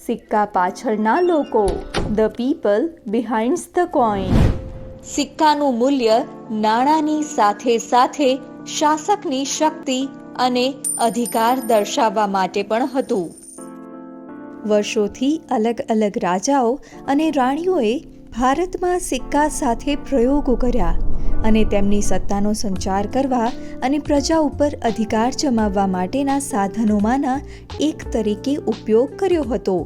સિક્કા પાછળના લોકો, the people behind the coin. સિક્કાનું મૂલ્ય નાણાંની સાથે સાથે શાસકની શક્તિ અને અધિકાર દર્શાવવા માટે પણ હતું. વર્ષોથી અલગ અલગ રાજાઓ અને રાણીઓએ ભારતમાં સિક્કા સાથે પ્રયોગો કર્યા અને તેમની સત્તાનો સંચાર કરવા અને પ્રજા ઉપર અધિકાર જમાવવા માટેના સાધનોમાંના એક તરીકે ઉપયોગ કર્યો હતો.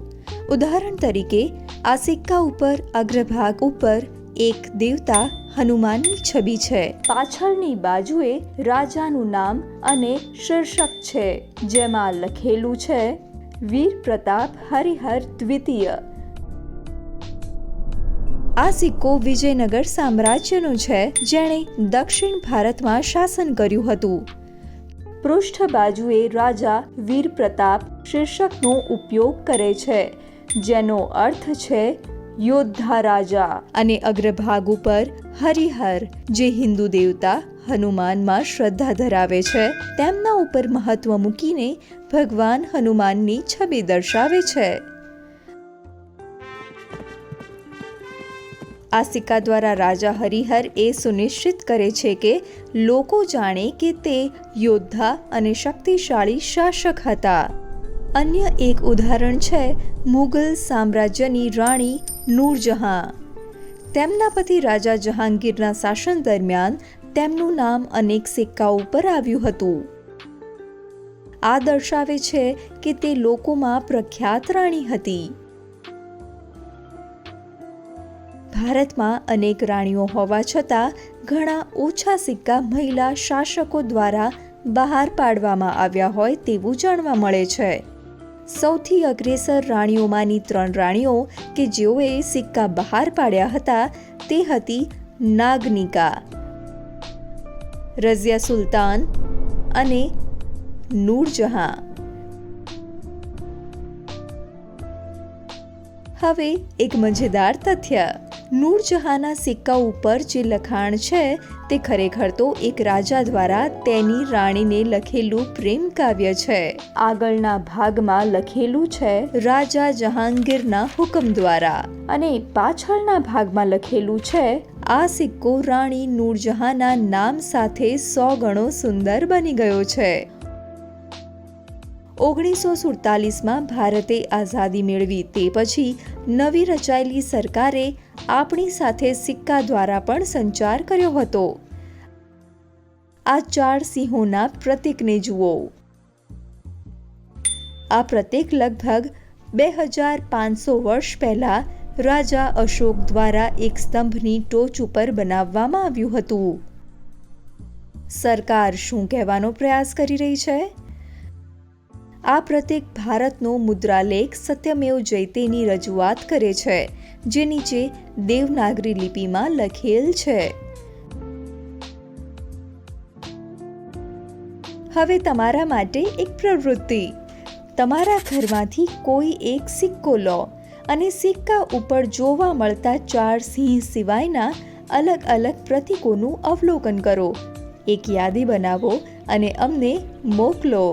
ઉદાહરણ તરીકે, આ સિક્કા ઉપર અગ્રભાગ ઉપર એક દેવતા હનુમાનની છબી છે. પાછળની બાજુએ રાજાનું નામ અને શીર્ષક છે, જેમાં લખેલું છે વીર પ્રતાપ હરિહર દ્વિતીય. આ સિક્કો વિજયનગર સામ્રાજ્યનો છે, જેણે દક્ષિણ ભારતમાં શાસન કર્યું હતું. પૃષ્ઠ બાજુએ રાજા વીર પ્રતાપ શીર્ષકનો ઉપયોગ કરે છે, જેનો અર્થ છે યોદ્ધા રાજા, અને અગ્રભાગ ઉપર હરિહર, જે હિન્દુ દેવતા હનુમાનમાં શ્રદ્ધા ધરાવે છે, તેમના ઉપર મહત્વ મૂકીને ભગવાન હનુમાનની છબી દર્શાવે છે. આ સિક્કા દ્વારા રાજા હરિહર એ સુનિશ્ચિત કરે છે કે લોકો જાણે કે તે યોદ્ધા અને શક્તિશાળી શાસક હતા. અન્ય એક ઉદાહરણ છે મુગલ સામ્રાજ્યની રાણી નૂરજહાં. તેમના પતિ રાજા જહાંગીરના શાસન દરમિયાન તેમનું નામ અનેક સિક્કા ઉપર આવ્યું હતું. આ દર્શાવે છે કે તે લોકોમાં પ્રખ્યાત રાણી હતી. ભારતમાં અનેક રાણીઓ હોવા છતાં ઘણા ઓછા સિક્કા મહિલા શાસકો દ્વારા બહાર પાડવામાં આવ્યા હોય તેવું જાણવા મળે છે. સૌથી અગ્રેસર રાણીઓમાંની 3 રાણીઓ કે જેઓએ સિક્કા બહાર પાડ્યા હતા તે હતી નાગનિકા, રઝિયા સુલતાન અને નૂરજહાં. હવે એક મજેદાર તથ્ય. નૂરજહાંના સિક્કા ઉપર જે લખાણ છે તે ખરેખર તો એક રાજા દ્વારા તેની રાણીને લખેલું પ્રેમ કાવ્ય છે. આગળના ભાગમાં લખેલું છે રાજા જહાંગીરના હુકમ દ્વારા, અને પાછળના ભાગમાં લખેલું છે આ સિક્કો રાણી નૂરજહાંના નામ સાથે 100 ગણો સુંદર બની ગયો છે. 1947માં ભારતે આઝાદી મેળવી તે પછી નવી રચાયેલી સરકારે આપણી સાથે સિક્કા દ્વારા પણ સંચાર કર્યો હતો. આ 4 સિંહોના પ્રતીકને જુઓ. આ પ્રતીક લગભગ 2500 વર્ષ પહેલા રાજા અશોક દ્વારા એક સ્તંભની ટોચ ઉપર બનાવવામાં આવ્યું હતું. સરકાર શું કહેવાનો પ્રયાસ કરી રહી છે? આ પ્રતીક ભારતનો મુદ્રાલેખ સત્યમેવ જયતેની રજૂઆત કરે છે, જે નીચે દેવનાગરી લિપિમાં લખેલ છે. હવે તમારા માટે એક પ્રવૃત્તિ. તમારા ઘરમાંથી કોઈ એક સિક્કો લો અને સિક્કા ઉપર જોવા મળતા 4 સિંહ સિવાયના અલગ અલગ પ્રતીકોનું અવલોકન કરો. એક યાદી બનાવો અને અમને મોકલો.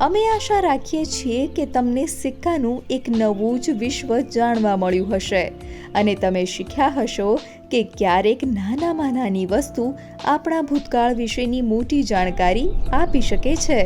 અમે આશા રાખીએ છીએ કે તમને સિક્કાનું એક નવું જ વિશ્વ જાણવા મળ્યું હશે અને તમે શીખ્યા હશો કે ક્યારેક નાનામાં નાની વસ્તુ આપણા ભૂતકાળ વિશેની મોટી જાણકારી આપી શકે છે.